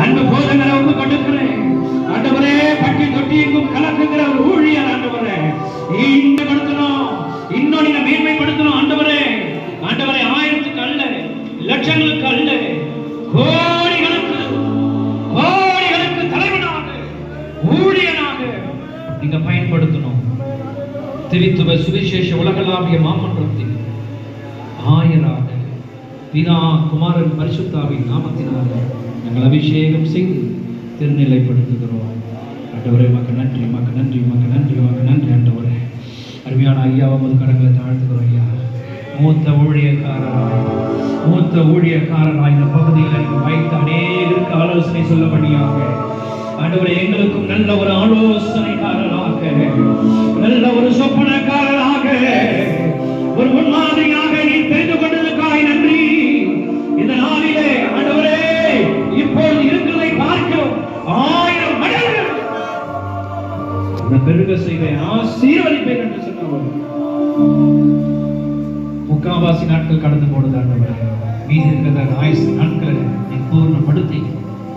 அன்பு போதங்களை ஒப்பு கொடுக்கிறேன் ஆண்டவரே. பட்டி தொட்டி எங்கும் கலக்குகிற ஒரு ஊழியர் ஆண்டவரே, ஈடுபடுத்தணும், இன்னும் நீங்க மேன்மைப்படுத்தணும் ஆண்டவரே. ஆண்டவரே, ஆயிரத்துக்கு அல்ல, லட்சங்களுக்கு அல்ல, கோடிகளுக்கு தலைவனாக, ஊழியனாக நீங்க பயன்படுத்தணும். திரித்துவ சுவிசேஷ உலகளாவிய மாமன்றத்தில் ஆயராக பிதா குமாரன் பரிசுத்தாவின் நாமத்தினாலே நாங்கள் அபிஷேகம் செய்து திருநிலைப்படுத்துகிறோம். ஆண்டவரே, உமக்கு நன்றி, உமக்கு நன்றி, உமக்கு நன்றி, உமக்கு நன்றி ஆண்டவரே. அருமையான ஐயா, உமது கரங்களை தாழ்த்துகிறோம் ஐயா. மூத்த ஊழியக்காரராய் இந்த பகுதியில் வைத்து அநேகருக்கு ஆலோசனை சொல்லபடியாக ஆண்டவரே, எங்களுக்கும் நல்ல ஒரு ஆலோசனைக்காரராக, நல்ல ஒரு சொப்பனக்காரராக, ஒரு முன்மாதிரியாக நீ தெரிந்து கொண்டதற்காக நன்றி. இந்த நாளிலே ஆண்டவரே, இப்போது இருக்கிறதை பார்க்கிறோம் 1000 மடங்கு பெருக செய்வேன், ஆசீர்வதிப்பேன் என்று சொன்னவர். முக்காவாசி நாட்கள் கடந்து போனது ஆண்டவரே. மீதி இருக்கிற ஆயுசு நாட்களை நீ பூர்ணப்படுத்தி